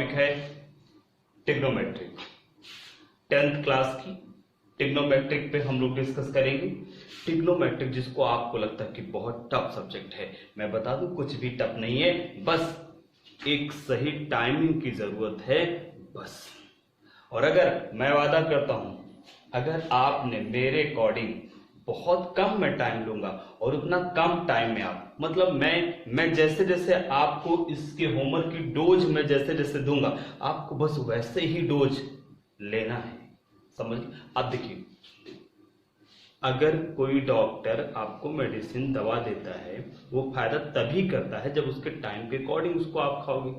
Topic है trigonometric. 10th class की trigonometric पे हम लोग डिस्कस करेंगे। ट्रिग्नोमेट्रिक जिसको आपको लगता है कि बहुत टफ सब्जेक्ट है, मैं बता दूं कुछ भी टफ नहीं है, बस एक सही टाइमिंग की जरूरत है बस। और अगर मैं वादा करता हूं, अगर आपने मेरे अकॉर्डिंग बहुत कम मैं टाइम लूंगा और उतना कम टाइम में आप मतलब मैं जैसे जैसे आपको इसके होमवर्क की डोज मैं जैसे जैसे दूंगा, आपको बस वैसे ही डोज लेना है, समझ। अब देखिए, अगर कोई डॉक्टर आपको मेडिसिन दवा देता है, वो फायदा तभी करता है जब उसके टाइम के अकॉर्डिंग उसको आप खाओगे,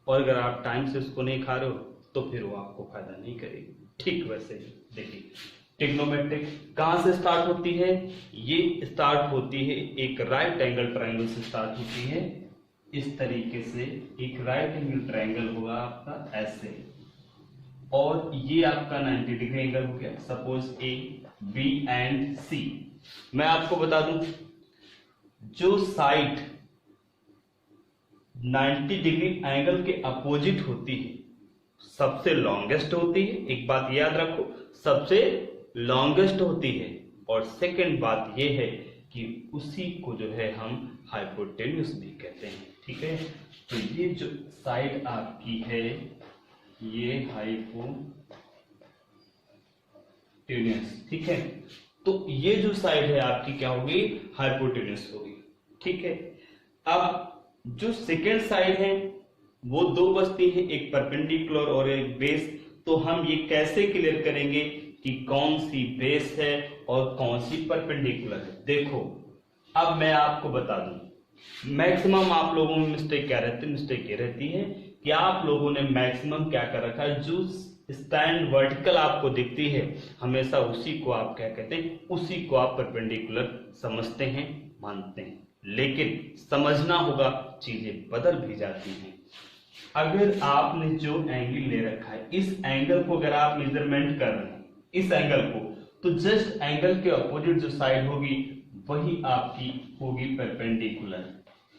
और अगर आप टाइम से उसको नहीं खा रहे हो तो फिर वो आपको फायदा नहीं करेगी। ठीक वैसे ही देखिए, ट्रिग्नोमेट्रिक कहां से स्टार्ट होती है? ये स्टार्ट होती है एक राइट एंगल ट्रायंगल से स्टार्ट होती है। इस तरीके से एक राइट एंगल ट्रायंगल होगा आपका ऐसे, और ये आपका 90 डिग्री एंगल हो गया। सपोज ए बी एंड सी। मैं आपको बता दूं, जो साइड 90 डिग्री एंगल के अपोजिट होती है सबसे लॉन्गेस्ट होती है। एक बात याद रखो, सबसे लॉन्गेस्ट होती है। और सेकंड बात यह है कि उसी को जो है हम हाइपोटेन्यूस भी कहते हैं। ठीक है, तो ये जो साइड आपकी है ये हाइपोटेन्यूस, ठीक है। तो ये जो साइड है आपकी क्या होगी? हाइपोटेन्यूस होगी। ठीक है, अब जो सेकेंड साइड है वो दो बचती है, एक परपेंडिकुलर और एक बेस। तो हम ये कैसे क्लियर करेंगे कि कौन सी बेस है और कौन सी परपेंडिकुलर है? देखो, अब मैं आपको बता दूं, मैक्सिमम आप लोगों में मिस्टेक ये रहती है कि आप लोगों ने मैक्सिमम क्या कर रखा है, जो स्टैंड वर्टिकल आपको दिखती है हमेशा उसी को आप क्या कहते हैं, उसी को आप परपेंडिकुलर समझते हैं, मानते हैं। लेकिन समझना होगा, चीजें बदल भी जाती हैं। अगर आपने जो एंगल ले रखा है, इस एंगल को अगर आप मेजरमेंट कर रहे हैं इस एंगल को, तो जस्ट एंगल के अपोजिट जो साइड होगी वही आपकी होगी परपेंडिकुलर।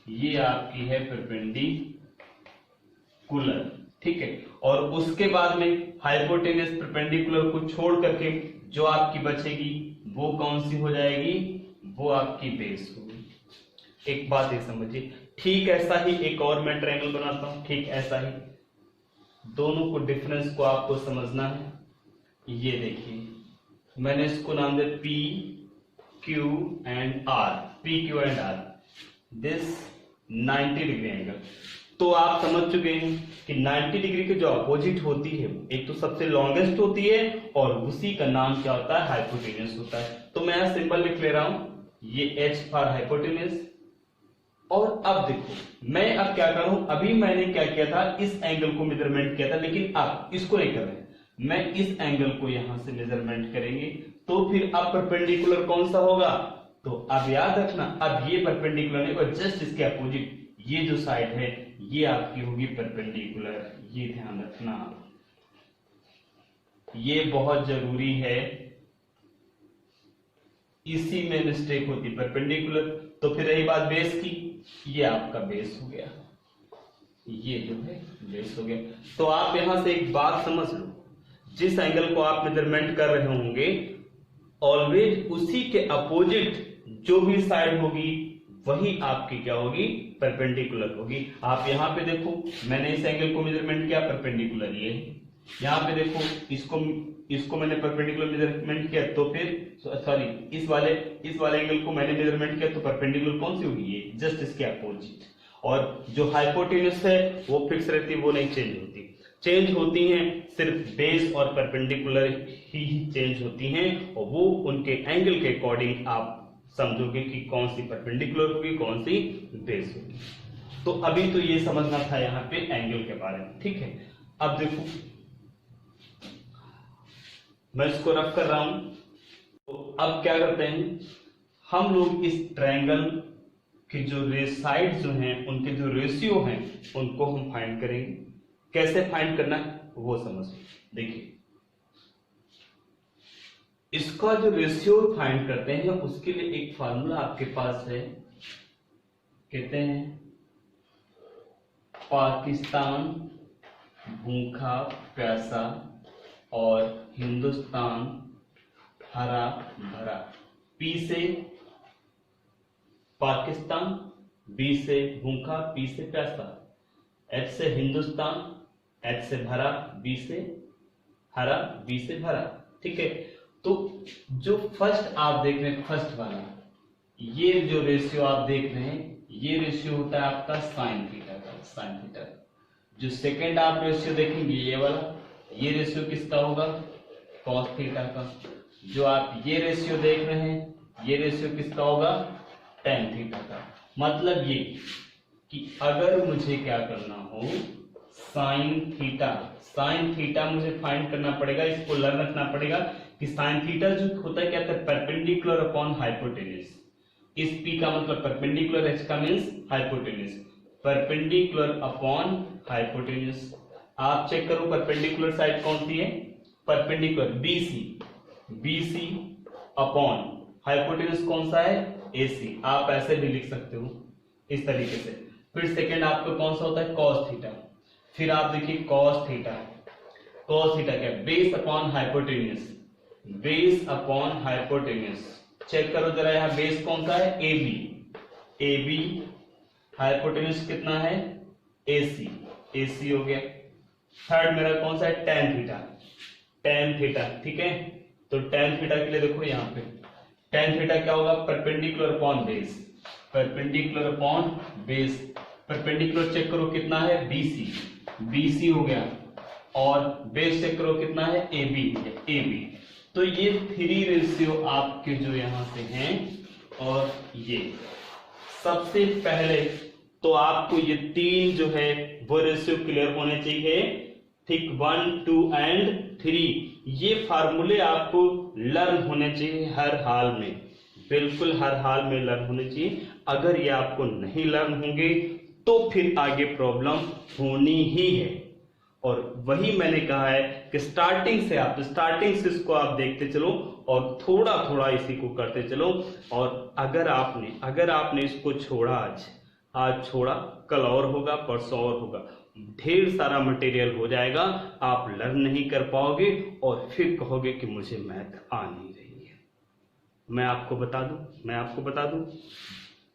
ये आपकी है परपेंडिकुलर, ठीक है। और उसके बाद में हाइपोटेन्यूस परपेंडिकुलर को छोड़ करके जो आपकी बचेगी वो कौन सी हो जाएगी? वो आपकी बेस होगी। एक बात ये समझिए, ठीक ऐसा ही एक और मैं ट्रायंगल बनाता हूं, ठीक ऐसा ही। दोनों को डिफरेंस को आपको समझना है। ये देखिए, मैंने इसको नाम दिया P Q and R, P Q and R, this 90 degree angle. तो आप समझ चुके हैं कि 90 डिग्री के जो अपोजिट होती है, एक तो सबसे लॉन्गेस्ट होती है और उसी का नाम क्या होता है? हाइपोटेन्यूस होता है। तो मैं यहां सिंबल लिख ले रहा हूं, ये H फॉर हाइपोटेन्यूस। और अब देखो, मैं अब क्या करूं, अभी मैंने क्या किया था, इस एंगल को मेजरमेंट किया था, लेकिन अब इसको नहीं कर रहे, मैं इस एंगल को यहां से मेजरमेंट करेंगे। तो फिर अब परपेंडिकुलर कौन सा होगा? तो अब याद रखना, अब ये परपेंडिकुलर नहीं और जस्ट इसके अपोजिट ये जो साइड है ये आपकी होगी परपेंडिकुलर। ये ध्यान रखना, ये बहुत जरूरी है, इसी में मिस्टेक होती परपेंडिकुलर। तो फिर रही बात बेस की, ये आपका बेस हो गया, ये जो है बेस हो गया। तो आप यहां से एक बात समझ लो, जिस एंगल को आप मेजरमेंट कर रहे होंगे ऑलवेज उसी के अपोजिट जो भी साइड होगी वही आपकी क्या होगी? परपेंडिकुलर होगी। आप यहां पे देखो, मैंने इस एंगल को मेजरमेंट किया, परपेंडिकुलर ये है। यहां पे देखो, इसको मैंने परपेंडिकुलर मेजरमेंट किया, तो फिर सॉरी इस वाले एंगल को मैंने मेजरमेंट किया, तो परपेंडिकुलर कौन सी होगी? ये जस्ट इसके अपोजिट। और जो हाइपोटेन्यूस है वो फिक्स रहती है, वो नहीं चेंज होती। चेंज होती हैं सिर्फ बेस और परपेंडिकुलर ही चेंज होती हैं, और वो उनके एंगल के अकॉर्डिंग आप समझोगे कि कौन सी परपेंडिकुलर होगी, कौन सी बेस होगी। तो अभी तो ये समझना था यहाँ पे एंगल के बारे में, ठीक है। अब देखो, मैं इसको रफ कर रहा हूं। तो अब क्या करते हैं हम लोग, इस ट्रायंगल के जो साइड जो हैं उनके जो रेशियो हैं उनको हम फाइंड करेंगे। कैसे फाइंड करना है वो समझ। देखिए, इसका जो रेशियो फाइंड करते हैं उसके लिए एक फार्मूला आपके पास है, कहते हैं पाकिस्तान भूखा प्यासा और हिंदुस्तान हरा भरा। पी से पाकिस्तान, बी से भूखा, पी से प्यासा, एच से हिंदुस्तान, एच से भरा, बी से हरा, बी से भरा। ठीक है, तो जो फर्स्ट आप देख रहे हैं, फर्स्ट वाला ये जो रेशियो आप देख रहे हैं, ये रेशियो होता है आपका साइन थीटा का, साइन थीटा। जो सेकंड आप रेशियो देखेंगे ये वाला, ये रेशियो किसका होगा, कॉस थीटा का। जो आप ये रेशियो देख रहे हैं, ये रेशियो किसका होगा, टेन थीटा का। मतलब ये कि अगर मुझे क्या करना हो, साइन थीटा मुझे फाइंड करना पड़ेगा, इसको लर्न रखना पड़ेगा कि साइन थीटा जो होता है क्या होता है, परपेंडिकुलर अपॉन हाइपोटेन्यूज। इस P का मतलब परपेंडिकुलर, H का means hypotenuse, perpendicular upon hypotenuse. आप चेक करो परपेंडिकुलर साइड कौन सी है, परपेंडिकुलर BC अपॉन हाइपोटेन्यूज कौन सा है, AC। आप ऐसे भी लिख सकते हो इस तरीके से। फिर सेकंड आपका कौन सा होता है, कॉस थीटा। फिर आप देखिए कॉस थीटा क्या, base upon hypotenuse, base upon hypotenuse. Check करो जरा, यहां बेस कौन सा है, AB, हाइपोटेन्यूज कितना है, AC हो गया। थर्ड मेरा कौन सा है, टेन थीटा। ठीक है, तो टेन थीटा के लिए देखो यहाँ पे टेन थीटा क्या होगा, perpendicular upon base, perpendicular upon base. Perpendicular check करो कितना है, BC हो गया, और बेस चेक करो कितना है, AB। तो ये थ्री रेशियो आपके जो यहां से हैं, और ये सबसे पहले तो आपको ये तीन जो है वो रेशियो क्लियर होने चाहिए। ठीक, 1, 2 एंड 3 ये फार्मूले आपको लर्न होने चाहिए हर हाल में, बिल्कुल हर हाल में लर्न होने चाहिए। अगर ये आपको नहीं लर्न होंगे तो फिर आगे प्रॉब्लम होनी ही है। और वही मैंने कहा है कि स्टार्टिंग से इसको आप देखते चलो और थोड़ा थोड़ा इसी को करते चलो। और अगर आपने इसको छोड़ा, आज छोड़ा, कल और होगा, परसों और होगा, ढेर सारा मटेरियल हो जाएगा, आप लर्न नहीं कर पाओगे और फिर कहोगे कि मुझे मैथ आ नहीं रही है। मैं आपको बता दूं,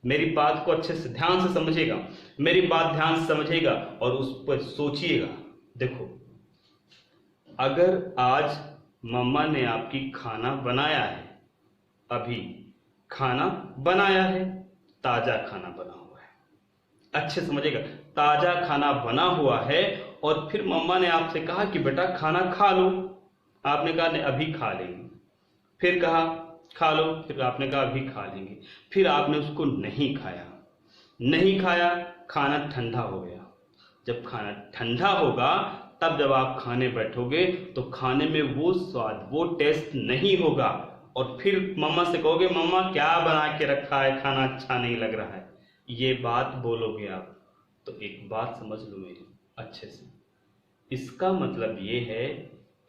मेरी बात को अच्छे से ध्यान से समझिएगा, मेरी बात ध्यान से समझिएगा और उस पर सोचिएगा। देखो, अगर आज मम्मा ने आपकी खाना बनाया है, अभी खाना बनाया है, ताजा खाना बना हुआ है, अच्छे समझिएगा, ताजा खाना बना हुआ है, और फिर मम्मा ने आपसे कहा कि बेटा खाना खा लो, आपने कहा नहीं अभी खा लेंगे, फिर कहा खा लो, फिर आपने कहा अभी खा लेंगे, फिर आपने उसको नहीं खाया, खाना ठंडा हो गया। जब खाना ठंडा होगा तब जब आप खाने बैठोगे तो खाने में वो स्वाद, वो टेस्ट नहीं होगा, और फिर मम्मा से कहोगे मम्मा क्या बना के रखा है, खाना अच्छा नहीं लग रहा है, ये बात बोलोगे आप। तो एक बात समझ लो मेरी अच्छे से, इसका मतलब ये है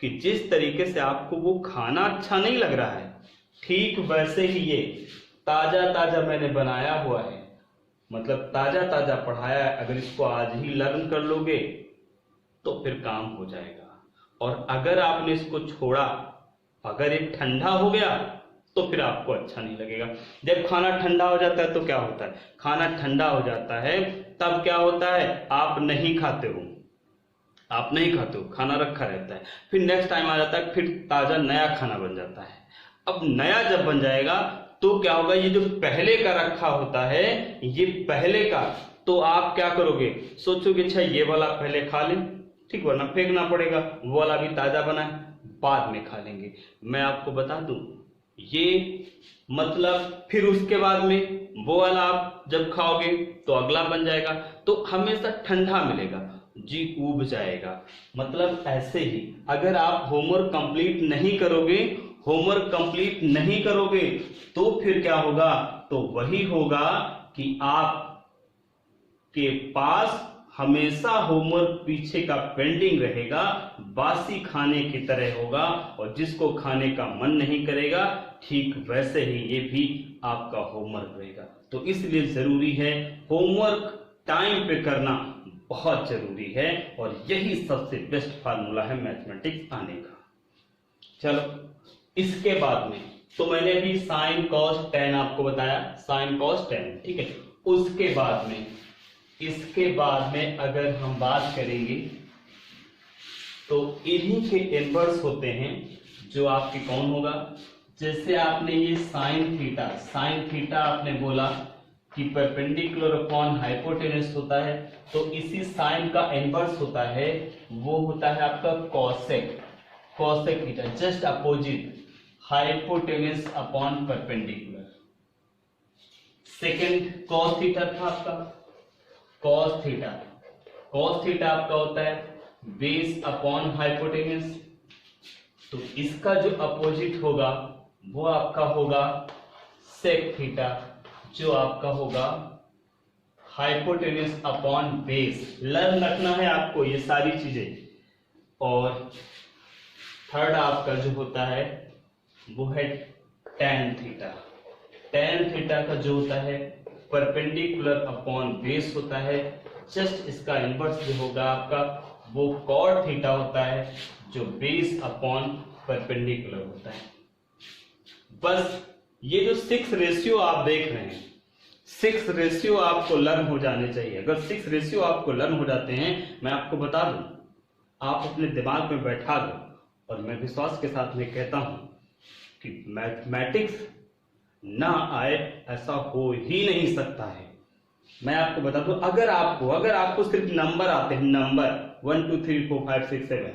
कि जिस तरीके से आपको वो खाना अच्छा नहीं लग रहा है, ठीक वैसे ही ये ताजा मैंने बनाया हुआ है, मतलब ताजा पढ़ाया है, अगर इसको आज ही लर्न कर लोगे तो फिर काम हो जाएगा। और अगर आपने इसको छोड़ा, अगर ये ठंडा हो गया तो फिर आपको अच्छा नहीं लगेगा। जब खाना ठंडा हो जाता है तो क्या होता है, खाना ठंडा हो जाता है तब क्या होता है, आप नहीं खाते हो, खाना रखा रहता है, फिर नेक्स्ट टाइम आ जाता है, फिर ताजा नया खाना बन जाता है। अब नया जब बन जाएगा तो क्या होगा, ये जो पहले का रखा होता है, ये पहले का, तो आप क्या करोगे, सोचोगे अच्छा ये वाला पहले खा लें, ठीक, वरना फेंकना पड़ेगा, वो वाला भी ताजा बना है, बाद में खा लेंगे। मैं आपको बता दूं, ये मतलब फिर उसके बाद में वो वाला आप जब खाओगे तो अगला बन जाएगा, तो हमेशा ठंडा मिलेगा, जी ऊब जाएगा। मतलब ऐसे ही अगर आप होमवर्क कंप्लीट नहीं करोगे तो फिर क्या होगा, तो वही होगा कि आप के पास हमेशा होमवर्क पीछे का पेंडिंग रहेगा, बासी खाने की तरह होगा, और जिसको खाने का मन नहीं करेगा ठीक वैसे ही ये भी आपका होमवर्क रहेगा। तो इसलिए जरूरी है होमवर्क टाइम पे करना, बहुत जरूरी है और यही सबसे बेस्ट फार्मूला है मैथमेटिक्स आने का। चलो इसके बाद में तो मैंने भी साइन कॉस टेन आपको बताया, साइन कॉस टेन, ठीक है। उसके बाद में इसके बाद में अगर हम बात करेंगे तो इन्हीं के इनवर्स होते हैं जो आपके कौन होगा, जैसे आपने ये साइन थीटा आपने बोला कि परपेंडिकुलर अपॉन हाइपोटेनस होता है, तो इसी साइन का इनवर्स होता है, वो होता है आपका cosec theta, just opposite hypotenuse upon perpendicular. Second cos theta था आपका, कॉस थीटा आपका होता है बेस अपॉन हाइपोटेनस, तो इसका जो अपोजिट होगा वो आपका होगा सेक थीटा, जो आपका होगा हाइपोटेनस अपॉन बेस। लर्न रखना है आपको ये सारी चीजें। और थर्ड आपका जो होता है वो है tan थीटा का जो होता है परपेंडिकुलर अपॉन बेस होता है, जस्ट इसका इनवर्स जो होगा आपका वो कॉट थीटा होता है, जो बेस अपॉन परपेंडिकुलर होता है। बस ये जो 6 रेशियो आप देख रहे हैं, 6 रेशियो आपको लर्न हो जाने चाहिए। अगर 6 रेशियो आपको लर्न हो जाते हैं, मैं आपको बता दूं, आप अपने दिमाग में बैठा दो, और मैं विश्वास के साथ में कहता हूं कि मैथमेटिक्स ना आए ऐसा हो ही नहीं सकता है। मैं आपको बता दूं, अगर आपको सिर्फ नंबर आते हैं, नंबर 1 2 3 4 5 6 7,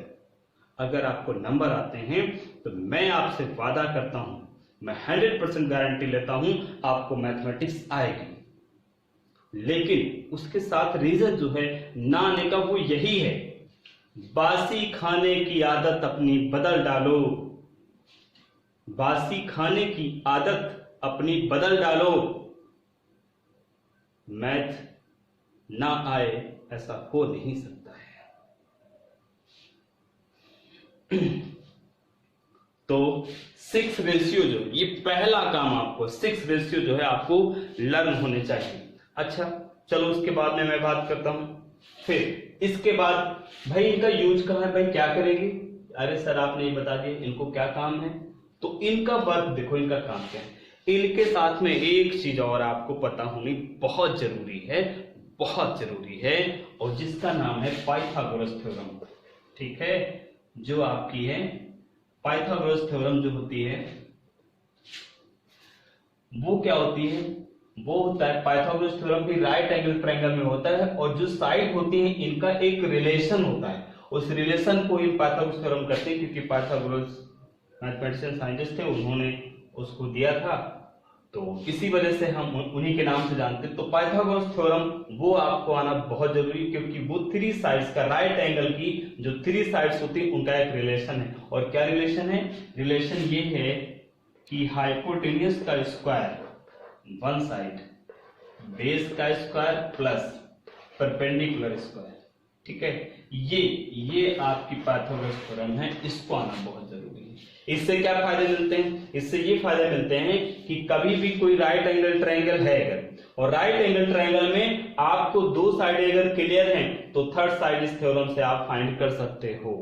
अगर आपको नंबर आते हैं तो मैं आपसे वादा करता हूं, मैं 100% गारंटी लेता हूं आपको मैथमेटिक्स आएगी। लेकिन उसके साथ रीजन जो है ना आने का वो यही है, बासी खाने की आदत अपनी बदल डालो, बासी खाने की आदत अपनी बदल डालो, मैथ ना आए ऐसा हो नहीं सकता है। तो 6 रेशियो जो ये पहला काम आपको 6 रेशियो जो है आपको लर्न होने चाहिए। अच्छा चलो उसके बाद में मैं बात करता हूं। फिर इसके बाद भाई इनका यूज कहां है, भाई क्या करेंगे, अरे सर आपने ये बता दिया इनको क्या काम है, तो इनका वर्क देखो, इनका काम क्या है। इनके साथ में एक चीज और आपको पता होनी बहुत जरूरी है, और जिसका नाम है पाइथागोरस थ्योरम, ठीक है। जो आपकी है पाइथागोरस थ्योरम जो होती है वो क्या होती है, वो होता है पाइथागोरस थ्योरम भी राइट एंगल ट्रायंगल में होता है, और जो साइड होती है इनका एक रिलेशन होता है, उस रिलेशन को ही पाइथागोरस थ्योरम करते हैं, क्योंकि पाइथागोरस मैथमेटिशियन साइंटिस्ट थे, उन्होंने उसको दिया था, तो इसी वजह से हम उन्हीं के नाम से जानते हैं। तो पाइथागोरस थ्योरम वो आपको आना बहुत जरूरी है, क्योंकि वो 3 साइड्स का राइट एंगल की जो 3 साइड्स होती है उनका एक रिलेशन है। और क्या रिलेशन है, रिलेशन ये है कि हाइपोटेन्यूज का स्क्वायर वन साइड, बेस का स्क्वायर प्लस परपेंडिकुलर स्क्वायर, ठीक है। ये आपकी पाइथागोरस थ्योरम है, इसको आना बहुत जरूरी है। इससे क्या फायदे मिलते हैं, इससे ये फायदे मिलते हैं कि कभी भी कोई राइट एंगल ट्रायंगल है अगर, और राइट एंगल ट्रायंगल में आपको 2 साइड अगर क्लियर हैं, तो थर्ड साइड इस थ्योरम से आप फाइंड कर सकते हो,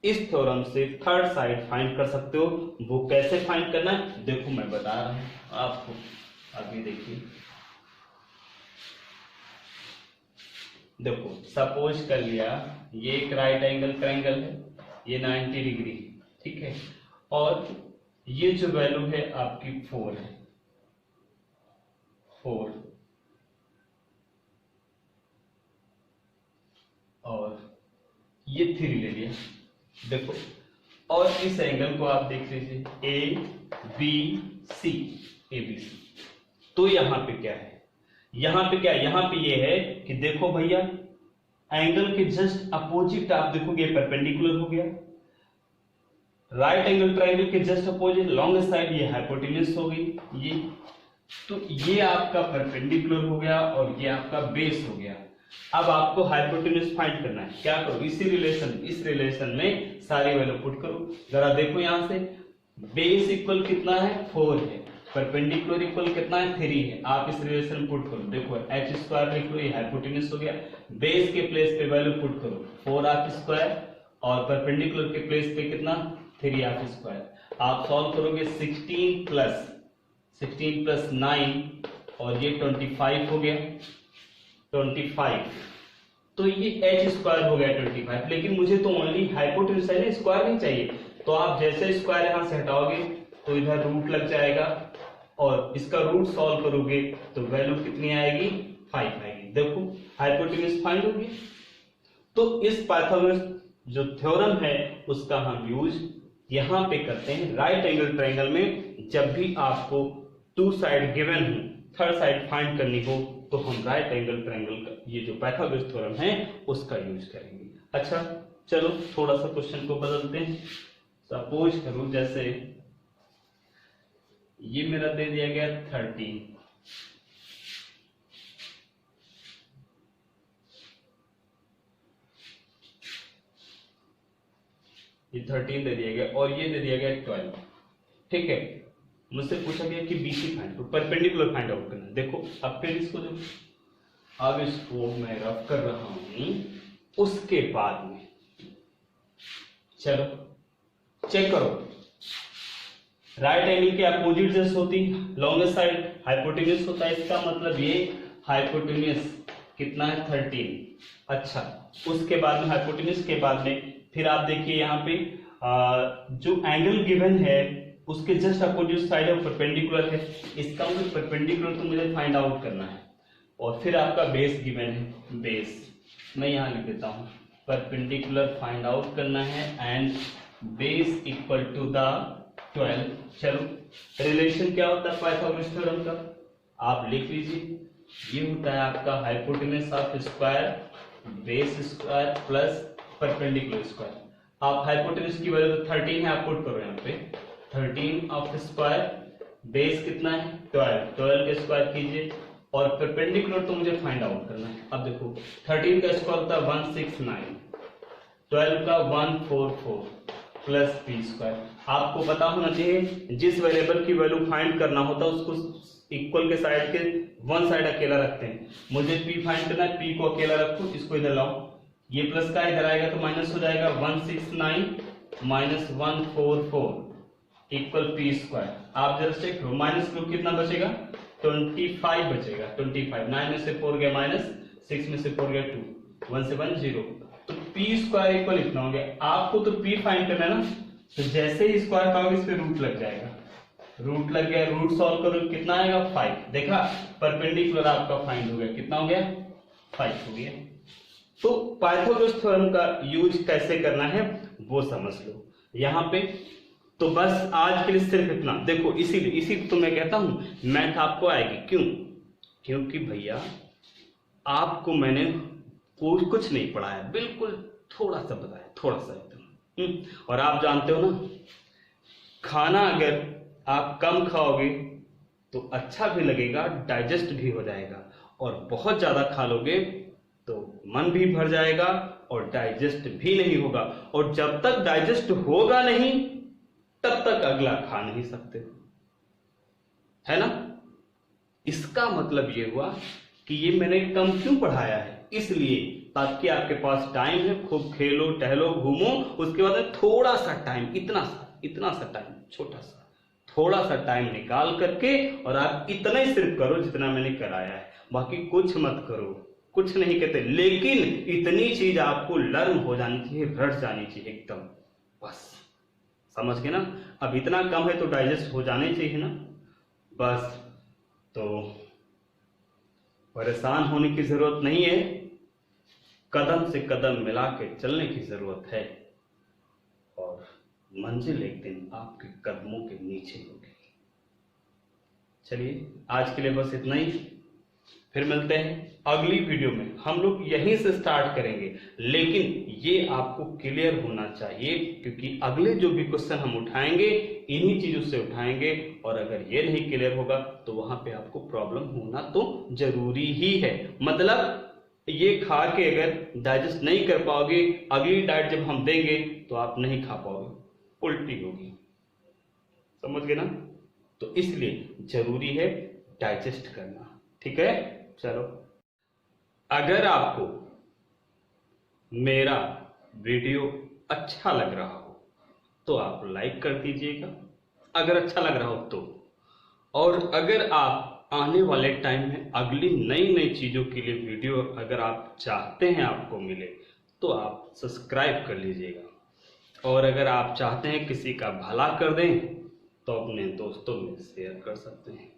इस थ्योरम से थर्ड साइड फाइंड कर सकते हो। वो कैसे फाइंड करना है देखो मैं बता रहा हूं आपको, अभी देखिए। देखो सपोज कर लिया ये एक राइट एंगल ट्रायंगल है, ये 90 डिग्री, ठीक है, और ये जो वैल्यू है आपकी 4 है, 4, और ये 3 ले लिया, देखो। और इस एंगल को आप देख लीजिए ABC, तो यहां पे क्या है, यहां पे ये है कि देखो भैया एंगल के जस्ट अपोजिट आप देखोगे परपेंडिकुलर हो गया, राइट एंगल ट्रायंगल के जस्ट अपोजिट लॉन्ग साइड ये हाइपोटेन्यूज हो गई, ये तो ये आपका परपेंडिकुलर हो गया और ये आपका बेस हो गया। अब आपको हाइपोटेन्यूज फाइंड करना है, क्या करो, इस रिलेशन में सारी वैल्यू पुट करो। जरा देखो यहां से बेस इक्वल कितना है 4 है, परपेंडिकुलर इक्वल कितना है 3 है, आप इस रिलेशन पुट करो, देखो h स्क्वायर लिख लो, ये हाइपोटेन्यूज हो गया, बेस के प्लेस पे वैल्यू पुट करो 4r स्क्वायर और परपेंडिकुलर के प्लेस पे कितना 3r स्क्वायर, आप सॉल्व करोगे 16 प्लस 9 और ये 25 हो गया 25, तो ये h स्क्वायर हो गया 25, लेकिन मुझे तो ओनली हाइपोटेन्यूज है ना, स्क्वायर नहीं चाहिए, तो आप जैसे स्क्वायर यहां से हटाओगे तो इधर रूट लग जाएगा और इसका रूट सॉल्व करोगे तो वैल्यू कितनी आएगी 5 आएगी, देखो हाइपोटेन्यूज फाइंड होगी। तो इस पाइथागोरस जो थ्योरम है उसका हम यूज यहां पे करते हैं राइट एंगल ट्रायंगल में, जब भी आपको टू साइड गिवन हो, थर्ड साइड फाइंड करनी हो तो हम राइट एंगल ट्रायंगल का ये जो पाइथागोरस थ्योरम है उसका यूज करेंगे। अच्छा चलो थोड़ा सा क्वेश्चन को बदलते हैं, सपोज करो जैसे ये मेरा दे दिया गया 13, ये 13 दे दिया गया और ये दे दिया गया 12, ठीक है। मुझसे पूछा गया कि बीसी फाइंड करो, परपेंडिकुलर फाइंड आउट करना, देखो अब फिर इसको देखो, अब इसको मैं रफ कर रहा हूं, उसके बाद में चलो चेक करो, राइट एंगल की अपोजिट जस्ट होती लॉन्गेस्ट साइड हाइपोटेन्यूज होता है, इसका मतलब ये हाइपोटेन्यूज कितना है 13। अच्छा उसके बाद में हाइपोटेन्यूज के बाद में फिर आप देखिए यहाँ पे जो एंगल गिवन है उसके just opposite side of perpendicular है, इसका मतलब परपेंडिकुलर तो मुझे फाइंड आउट करना है, और फिर आपका बेस गिवन है, बेस मैं यहाँ लिख देता हूँ, परपेंडिकुलर फाइंड आउट करना है and base equal to the 12। चलो रिलेशन क्या होता है पाइथागोरस थ्योरम का, आप लिख लीजिए, ये होता है आपका hypotenuse of square base square plus perpendicular square. आप हाइपोटेन्यूज की वैल्यू 13 है, आप पुट करो यहाँ पे 13 ऑफ स्क्वायर, बेस कितना है 12 के स्क्वायर कीजिए, और परपेंडिकुलर तो मुझे फाइंड आउट करना है। अब देखो 13 का स्क्वायर होता है 169, 12 का 144 प्लस पी स्क्वायर। आपको पता होना चाहिए जिस वेरिएबल की वैल्यू फाइंड करना होता है उसको इक्वल के साइड के वन साइड अकेला रखते हैं, मुझे पी फाइंड करना है, पी को अकेला रखो, इसको इधर लाओ, ये प्लस का इधर आएगा तो माइनस हो जाएगा 169 माइनस 144 इक्वल पी स्क्वायर। आप जरा चेक करो, माइनस करो कितना बचेगा 25 बचेगा, 25 9 में से 4 गया माइनस, 6 में से 4 गया 2, 1 से 1 0, तो पी स्क्वायर इक्वल इतना हो गया। आपको तो पी फाइंड करना है ना, तो जैसे ही स्क्वायर पाओगे इस पे रूट लग जाएगा, रूट लग गया, रूट सॉल्व करो कितना आएगा 5, देखा परपेंडिकुलर आपका फाइंड हो गया, कितना हो गया 5 हो गया। तो पाइथागोरस थ्योरम का यूज कैसे करना है वो समझ लो यहां पे। तो बस आज के लिए सिर्फ इतना, देखो इसी तो मैं कहता हूं मैथ आपको आएगी, क्यों? क्योंकि भैया आपको मैंने कोई कुछ नहीं पढ़ाया, बिल्कुल थोड़ा सा बताया, थोड़ा सा एकदम। और आप जानते हो ना, खाना अगर आप कम खाओगे तो अच्छा भी लगेगा, डाइजेस्ट भी हो जाएगा, और बहुत ज्यादा खा लोगे तो मन भी भर जाएगा और डाइजेस्ट भी नहीं होगा, और जब तक डाइजेस्ट होगा नहीं तब तक अगला खा नहीं सकते, है ना। इसका मतलब ये हुआ कि ये मैंने कम क्यों पढ़ाया है, इसलिए ताकि आपके पास टाइम है, खूब खेलो टहलो घूमो, उसके बाद थोड़ा सा टाइम, इतना सा टाइम, छोटा सा थोड़ा सा टाइम निकाल करके और आप इतना ही सिर्फ करो जितना मैंने कराया है, बाकी कुछ मत करो, कुछ नहीं कहते, लेकिन इतनी चीज आपको लर्न हो जानी चाहिए, रट जानी चाहिए एकदम, बस समझ गए ना। अब इतना कम है तो डाइजेस्ट हो जाने चाहिए ना, बस। तो परेशान होने की जरूरत नहीं है, कदम से कदम मिला के चलने की जरूरत है, और मंजिल एक दिन आपके कदमों के नीचे होगी। चलिए आज के लिए बस इतना ही, फिर मिलते हैं अगली वीडियो में। हम लोग यहीं से स्टार्ट करेंगे, लेकिन ये आपको क्लियर होना चाहिए, क्योंकि अगले जो भी क्वेश्चन हम उठाएंगे इन्हीं चीजों से उठाएंगे, और अगर ये नहीं क्लियर होगा तो वहां पे आपको प्रॉब्लम होना तो जरूरी ही है। मतलब ये खा के अगर डाइजेस्ट नहीं कर पाओगे, अगली डाइट जब हम देंगे तो आप नहीं खा पाओगे, उल्टी होगी, समझ गए ना। तो इसलिए जरूरी है डाइजेस्ट करना। ठीक है, चलो। अगर आपको मेरा वीडियो अच्छा लग रहा हो तो आप लाइक कर दीजिएगा, अगर अच्छा लग रहा हो तो। और अगर आप आने वाले टाइम में अगली नई नई चीज़ों के लिए वीडियो अगर आप चाहते हैं आपको मिले तो आप सब्सक्राइब कर लीजिएगा। और अगर आप चाहते हैं किसी का भला कर दें तो अपने दोस्तों में शेयर कर सकते हैं।